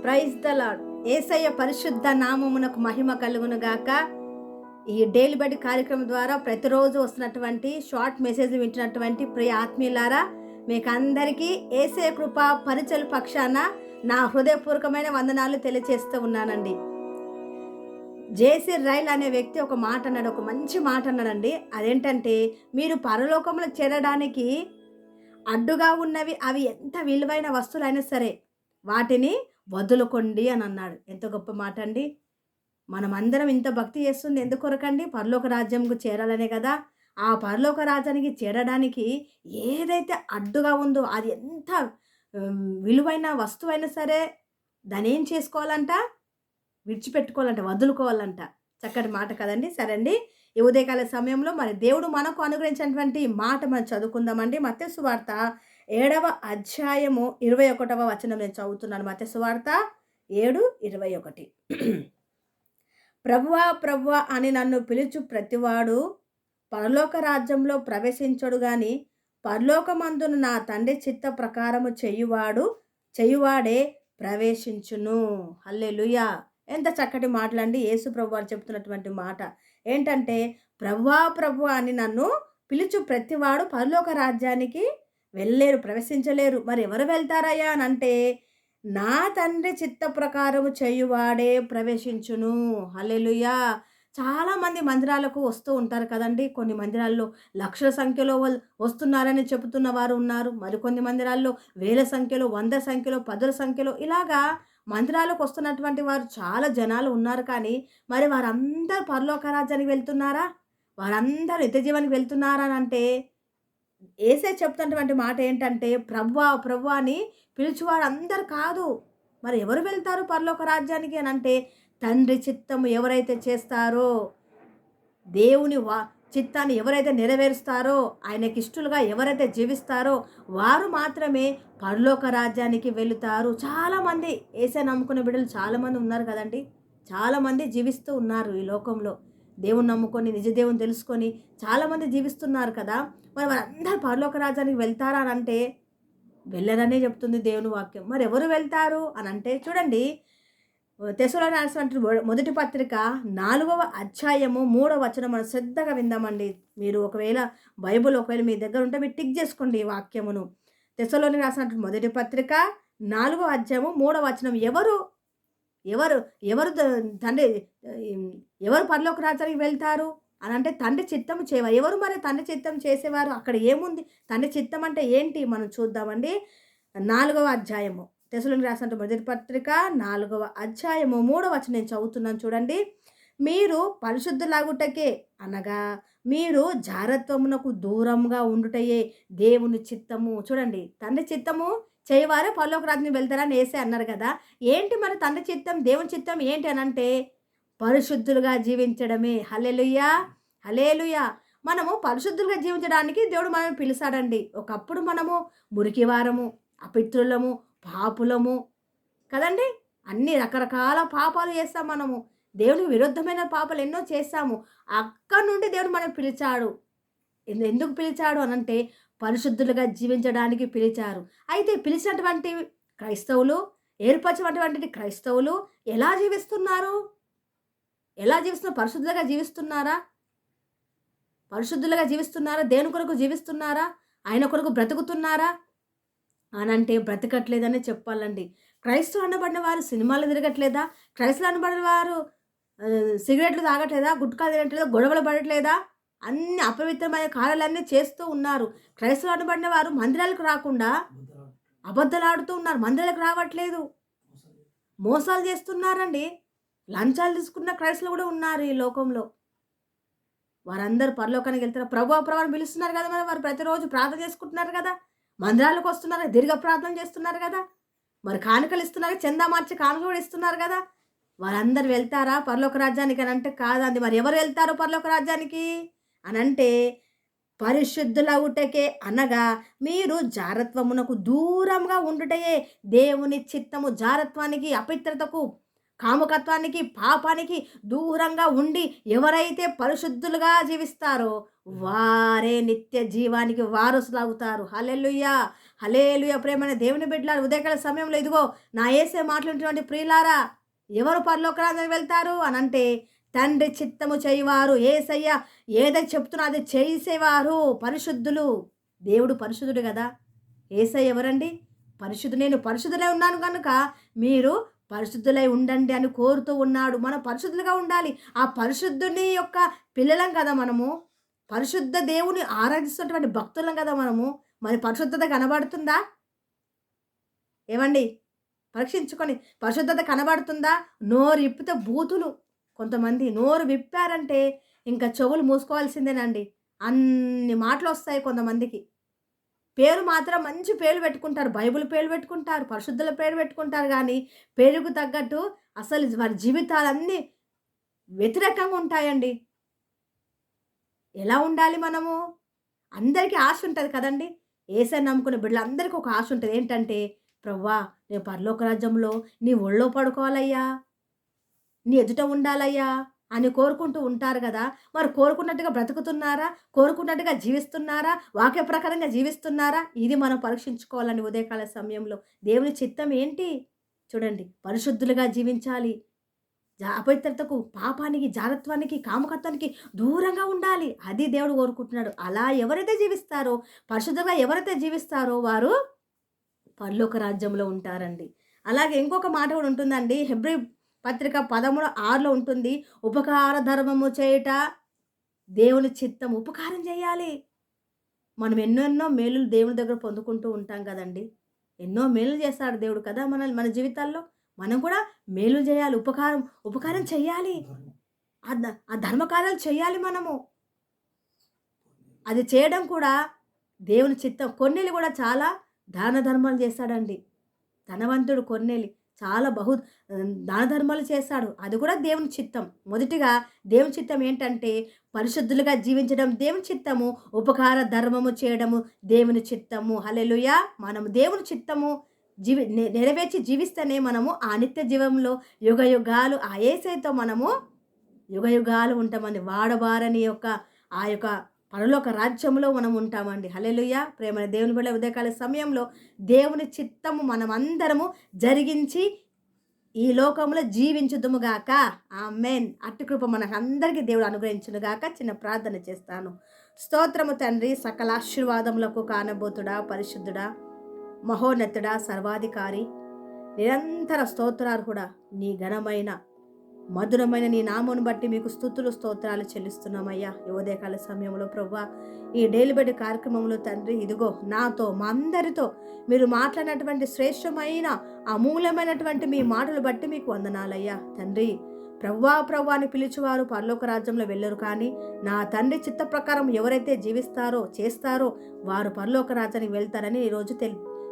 Praise the lord. యేసయ్య పరిశుద్ధ నామమునకు మహిమ కలుగును గాక. ఈ డైలీ బడి కార్యక్రమం ద్వారా ప్రతిరోజు వస్తున్నటువంటి షార్ట్ మెసేజ్ వింటున్నటువంటి ప్రియ ఆత్మీయులారా, మీకు అందరికీ యేసయ్య కృప పరిచయ పక్షాన నా హృదయపూర్వకమైన వందనాలు తెలియజేస్తూ ఉన్నానండి. జేసీ రైల్ అనే వ్యక్తి ఒక మాట అన్నాడు, ఒక మంచి మాట అన్నాడండి. అదేంటంటే, మీరు పరలోకంలో చేరడానికి అడ్డుగా ఉన్నవి అవి ఎంత విలువైన వస్తువులైనా సరే వాటిని వదులుకోండి అని అన్నాడు. ఎంత గొప్ప మాట అండి. మనమందరం ఇంత భక్తి చేస్తుంది ఎందుకొరకండి? పరలోక రాజ్యంకు చేరాలనే కదా. ఆ పరలోక రాజ్యానికి చేరడానికి ఏదైతే అడ్డుగా ఉందో అది ఎంత విలువైన వస్తువైనా సరే దాన్ని ఏం చేసుకోవాలంట? విడిచిపెట్టుకోవాలంట, వదులుకోవాలంట. చక్కటి మాట కదండి. సరే అండి, ఈ ఉదయకాల సమయంలో మరి దేవుడు మనకు అనుగ్రహించినటువంటి మాట మనం చదువుకుందామండి. మత్తయి సువార్త 7వ అధ్యాయము 21వ వచనం నేను చదువుతున్నాను. మత్తయి సువార్త 7:21. ప్రభువా ప్రభువా అని నన్ను పిలుచు ప్రతివాడు పరలోక రాజ్యంలో ప్రవేశించడు గాని పరలోకమందున నా తండ్రి చిత్త ప్రకారము చేయువాడే ప్రవేశించును. హల్లెలూయా. ఎంత చక్కటి మాటలండి. యేసు ప్రభు వారు చెప్తున్నటువంటి మాట ఏంటంటే, ప్రభువా ప్రభువా అని నన్ను పిలుచు ప్రతివాడు పరలోక రాజ్యానికి వెళ్ళలేరు, ప్రవేశించలేరు. మరి ఎవరు వెళ్తారయ్యా అని అంటే, నా తండ్రి చిత్త ప్రకారము చేయువాడే ప్రవేశించును. హల్లెలూయా. చాలామంది మందిరాలకు వస్తూ ఉంటారు కదండి. కొన్ని మందిరాల్లో లక్షల సంఖ్యలో వస్తున్నారని చెబుతున్న వారు ఉన్నారు. మరికొన్ని మందిరాల్లో వేల సంఖ్యలో, 100 సంఖ్యలో, 10 సంఖ్యలో ఇలాగా మందిరాలకు వస్తున్నటువంటి వారు చాలా జనాలు ఉన్నారు. కానీ మరి వారందరూ పరలోక రాజ్యానికి వెళ్తున్నారా? వారందరూ నిత్య జీవానికి వెళ్తున్నారా అని అంటే, యేసయ్య చెప్తున్నటువంటి మాట ఏంటంటే, ప్రభువా ప్రభువా అని పిలుచువారు అందరు కాదు. మరి ఎవరు వెళ్తారు పరలోక రాజ్యానికి అని అంటే, తండ్రి చిత్తము ఎవరైతే చేస్తారో, దేవుని చిత్తాన్ని ఎవరైతే నెరవేరుస్తారో, ఆయనకి ఇష్టలుగా ఎవరైతే జీవిస్తారో వారు మాత్రమే పరలోక రాజ్యానికి వెళుతారు. చాలామంది యేసయ్య నమ్ముకునే బిడ్డలు చాలామంది ఉన్నారు కదండి. చాలామంది జీవిస్తూ ఉన్నారు ఈ లోకంలో. దేవుని నమ్ముకొని నిజ దేవుని తెలుసుకొని చాలామంది జీవిస్తున్నారు కదా. మరి వారందరూ పరలోక రాజ్యానికి వెళ్తారా అని అంటే వెళ్ళరనే చెప్తుంది దేవుని వాక్యం. మరి ఎవరు వెళ్తారు అని అంటే, చూడండి, తెస్సలోనికీయులకు రాసినటువంటి మొదటి పత్రిక 4వ అధ్యాయము 3వ వచనం మనం శ్రద్ధగా విందామండి. మీరు ఒకవేళ బైబుల్ మీ దగ్గర ఉంటే మీరు టిక్ చేసుకోండి ఈ వాక్యమును. తెస్సలోనికీయులకు రాసినటువంటి మొదటి పత్రిక 4వ అధ్యాయము 3వ వచనం. ఎవరు ఎవరు ఎవరు తండ్రి ఎవరు పరలోక రాజ్యానికి వెళ్తారు అని అంటే, తండ్రి చిత్తము చేయవా. ఎవరు మరి తండ్రి చిత్తం చేసేవారు? అక్కడ ఏముంది? తండ్రి చిత్తం అంటే ఏంటి మనం చూద్దామండి. 4వ అధ్యాయము తెస్సలోనికీయులకు రాసినటువంటి మొదటి పత్రిక 4వ అధ్యాయము 3వ వచనం నేను చదువుతున్నాను చూడండి. మీరు పరిశుద్ధులాగుటకే అనగా మీరు జారత్వమునకు దూరంగా ఉండుటయే దేవుని చిత్తము. చూడండి, తండ్రి చిత్తము చేయవారే పరలోక రాజ్యానికి వెళ్తారని యేసయ్య అన్నారు కదా. ఏంటి మరి తండ్రి చిత్తం, దేవుని చిత్తం ఏంటి అని అంటే, పరిశుద్ధులుగా జీవించడమే. హల్లెలూయా, హల్లెలూయా. మనము పరిశుద్ధులుగా జీవించడానికి దేవుడు మనల్ని పిలిచాడండి. ఒకప్పుడు మనము మురికివారము, అపిత్రులము, పాపులము కదండి. అన్ని రకరకాల పాపాలు చేస్తాం మనము. దేవునికి విరుద్ధమైన పాపాలు ఎన్నో చేస్తాము. అక్కడి నుండి దేవుడు మనం పిలిచాడు. ఎందుకు పిలిచాడు అనంటే, పరిశుద్ధులుగా జీవించడానికి పిలిచారు. అయితే పిలిచినటువంటి క్రైస్తవులు, ఏర్పరచినటువంటి క్రైస్తవులు ఎలా జీవిస్తున్నారు? పరిశుద్ధులుగా జీవిస్తున్నారా? పరిశుద్ధులుగా జీవిస్తున్నారా? దేవుని కొరకు జీవిస్తున్నారా? ఆయన కొరకు బ్రతుకుతున్నారా అనంటే బ్రతకట్లేదనే చెప్పాలండి. క్రైస్తవులు అనబడిన వారు సినిమాలు తిరగట్లేదా? క్రైస్తవులు అనబడిన వారు సిగరెట్లు తాగట్లేదా? గుట్కాలు తినట్లేదా? గొడవలు పడట్లేదా? అన్ని అపవిత్రమైన కార్యాలన్నీ చేస్తూ ఉన్నారు. క్రైస్తవులు అనబడిన వారు మందిరాలకు రాకుండా అబద్ధాలు ఆడుతూ ఉన్నారు. మందిరాలకు రావట్లేదు, మోసాలు చేస్తున్నారండి. లంచాలు తీసుకున్న క్రైస్తవులు కూడా ఉన్నారు ఈ లోకంలో. వారందరూ పరలోకానికి వెళ్తారు. ప్రభువా ప్రభువా అని పిలుస్తున్నారు కదా. మరి వారు ప్రతిరోజు ప్రార్థన చేసుకుంటున్నారు కదా. మందిరాలకు వస్తున్నారు, దీర్ఘ ప్రార్థన చేస్తున్నారు కదా. మరి కానుకలు ఇస్తున్నారు, చందా మార్చి కానుకలు కూడా ఇస్తున్నారు కదా. వారందరూ వెళ్తారా పరలోక రాజ్యానికి అని అంటే కాదండి. మరి ఎవరు వెళ్తారు పరలోక రాజ్యానికి అని అంటే, పరిశుద్ధులగుటకే అనగా మీరు జారత్వమునకు దూరంగా ఉండుటయే దేవుని చిత్తము. జారత్వానికి, అపవిత్రతకు, కాముకత్వానికి, పాపానికి దూరంగా ఉండి ఎవరైతే పరిశుద్ధులుగా జీవిస్తారో వారే నిత్య జీవానికి వారసులవుతారు. హల్లెలూయా, హల్లెలూయా. ప్రేమైన దేవుని బిడ్డలారా, ఉదయకాల సమయంలో ఇదిగో నా యేసే మాటలుంటున్నటువంటి ప్రియులారా, ఎవరు పరలోక రాజ్యానికి వెళ్తారు అనంటే తండ్రి చిత్తము చేయువారు. యేసయ్య ఏదైతే చెప్తున్నా అది చేసేవారు పరిశుద్ధులు. దేవుడు పరిశుద్ధుడు గదా! యేసయ్య ఎవరండి? నేను పరిశుద్ధులై ఉన్నాను గనుక మీరు పరిశుద్ధులై ఉండండి అని కోరుతూ ఉన్నాడు. మనం పరిశుద్ధులుగా ఉండాలి. ఆ పరిశుద్ధుని యొక్క పిల్లలం కదా మనము. పరిశుద్ధ దేవుని ఆరాధిస్తున్నటువంటి భక్తులం కదా మనము. మరి పరిశుద్ధత కనబడుతుందా? ఏవండి? పరీక్షించుకొని పరిశుద్ధత కనబడుతుందా? నోరు విప్పితే బూతులు. కొంతమంది నోరు విప్పారంటే ఇంకా చెవులు మూసుకోవాల్సిందేనండి. అన్ని మాటలొస్తాయి కొంతమందికి. పేరు మాత్రం మంచి పేర్లు పెట్టుకుంటారు. బైబిల్ పేర్లు పెట్టుకుంటారు. పరిశుద్ధుల పేరు పెట్టుకుంటారు గానీ, పేరుకు తగ్గట్టు అసలు వారి జీవితాలన్నీ వ్యతిరేకంగా ఉంటాయండి. ఎలా ఉండాలి మనము? అందరికీ ఆశ ఉంటది కదండీ! యేసయ్యని నమ్ముకున్న బిడ్డలందరికీ ఒక ఆశ ఉంటది. ఏంటంటే, ప్రభువా నేను పరలోక రాజ్యంలో నీ ఒళ్ళో పడుకోవాలయ్యా, నీ ఎదుట ఉండాలయ్యా అని కోరుకుంటూ ఉంటారు గదా! మరి కోరుకున్నట్టుగా బ్రతుకుతున్నారా? కోరుకున్నట్టుగా జీవిస్తున్నారా? వాక్య ప్రకారంగా జీవిస్తున్నారా? ఇది మనం పరీక్షించుకోవాలండి ఉదయకాల సమయంలో. దేవుని చిత్తం ఏంటి? చూడండి, పరిశుద్ధులుగా జీవించాలి. అపవిత్రతకు, పాపానికి, జారత్వానికి, కామకత్వానికి దూరంగా ఉండాలి. అది దేవుడు కోరుకుంటున్నాడు. అలా ఎవరైతే జీవిస్తారో, పరిశుద్ధంగా ఎవరైతే జీవిస్తారో వారు పరలోక రాజ్యంలో ఉంటారండి. అలాగే ఇంకొక మాట కూడా ఉంటుందండి. హెబ్రీ పత్రిక 13:6లో ఉంటుంది. ఉపకార ధర్మము చేయుట దేవుని చిత్తం. ఉపకారం చేయాలి. మనం ఎన్నెన్నో మేలులు దేవుని దగ్గర పొందుకుంటూ ఉంటాం కదండీ! ఎన్నో మేలులు చేస్తాడు దేవుడు కదా! మన జీవితాల్లో. మనం కూడా మేలు చేయాలి. ఉపకారం చెయ్యాలి. ఆ ధర్మకార్యాలు చెయ్యాలి మనము. అది చేయడం కూడా దేవుని చిత్తం. కొర్నేలి కూడా చాలా దాన ధర్మాలు చేశాడండి. ధనవంతుడు కొర్నేలి. చాలా దాన ధర్మాలు చేశాడు. అది కూడా దేవుని చిత్తం. మొదటిగా దేవుని చిత్తం ఏంటంటే పరిశుద్ధులుగా జీవించడం దేవుని చిత్తము. ఉపకార ధర్మము చేయడము దేవుని చిత్తము. హల్లెలూయా. మనము దేవుని చిత్తము నెరవేర్చి జీవిస్తేనే మనము ఆ నిత్య జీవంలో యుగయుగాలు ఆ యేసయ్యతో మనము యుగయుగాలు ఉంటామండి. వాడబారని ఆ యొక్క పరలోక రాజ్యంలో మనం ఉంటామండి. హల్లెలూయా. ప్రేమైన దేవుని బిడ్డ ఉదయకాల సమయంలో దేవుని చిత్తము మనమందరము జరిగించి ఈ లోకంలో జీవించుదుముగాక. ఆమేన్. అట్టి కృప మనకందరికీ దేవుడు అనుగ్రహించునుగాక. చిన్న ప్రార్థన చేస్తాను. స్తోత్రము తండ్రి, సకల ఆశీర్వాదములకు కానబోతుడా, పరిశుద్ధుడా, మహోన్నతుడా, సర్వాధికారి, నిరంతర స్తోత్రార్హుడా, నీ ఘనమైన మధురమైన నీ నామమును బట్టి మీకు స్తుతులు స్తోత్రాలు చెల్లిస్తున్నామయ్యా. ఈ ఉదయకాల సమయంలో ప్రభువా, ఈ డైలీ బెడ్ కార్యక్రమంలో తండ్రి ఇదిగో నాతో మా అందరితో మీరు మాట్లాడినటువంటి శ్రేష్టమైన అమూల్యమైనటువంటి మీ మాటలు బట్టి మీకు వందనాలయ్యా. తండ్రి, ప్రభువా అని పిలిచేవారు పరలోక రాజ్యంలో వెళ్ళరు, కానీ నా తండ్రి చిత్త ప్రకారం ఎవరైతే జీవిస్తారో చేస్తారో వారు పరలోక రాజ్యానికి వెళ్తారని ఈరోజు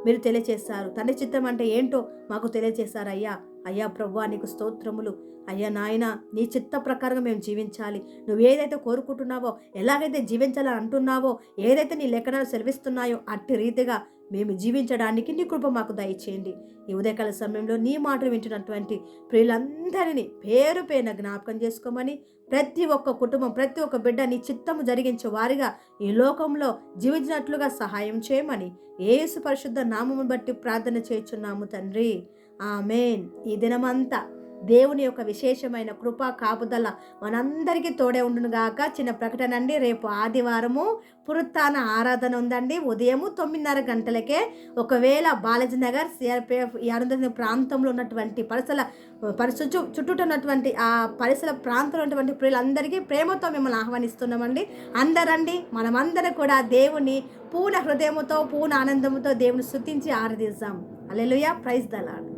మీరు తెలియచేశారు. తండ్రి చిత్తం అంటే ఏంటో మాకు తెలియచేశారు అయ్యా. అయ్యా ప్రభువా, నీకు స్తోత్రములు. అయ్యా నాయన, నీ చిత్త ప్రకారంగా మేము జీవించాలి. నువ్వు ఏదైతే కోరుకుంటున్నావో, ఎలాగైతే జీవించాలని అంటున్నావో, ఏదైతే నీ లేఖనాలు సెలవిస్తున్నాయో అట్టి రీతిగా మేము జీవించడానికి నీ కృప మాకు దయచేయండి. ఈ ఉదయకాల సమయంలో నీ మాటలు వింటున్నటువంటి ప్రియులందరినీ పేరు పేరున జ్ఞాపకం చేసుకోమని, ప్రతి ఒక్క కుటుంబం, ప్రతి ఒక్క బిడ్డ నీ చిత్తము జరిగించే వారిగా ఈ లోకంలో జీవించినట్లుగా సహాయం చేయమని యేసు పరిశుద్ధ నామమును బట్టి ప్రార్థన చేయుచున్నాము తండ్రి. ఆమేన్. ఈ దినమంతా దేవుని యొక్క విశేషమైన కృపా కాపుదల మనందరికీ తోడే ఉండునుగాక. చిన్న ప్రకటన అండి. రేపు ఆదివారము పునరుత్థాన ఆరాధన ఉందండి. ఉదయము 9:30 గంటలకే. ఒకవేళ బాలాజీ నగర్, సిఆర్పిఎఫ్ ఈ అరుంధతి ప్రాంతంలో ఉన్నటువంటి చుట్టూ ఉన్నటువంటి ఆ పరిసర ప్రాంతంలో ఉన్నటువంటి ప్రియులందరికీ ప్రేమతో మిమ్మల్ని ఆహ్వానిస్తున్నామండి. అందరండి, మనమందరం కూడా దేవుని పూర్ణ హృదయముతో, పూర్ణ ఆనందముతో దేవుని స్తుతించి ఆరాధిస్తాం. హల్లెలూయా. Praise the lord.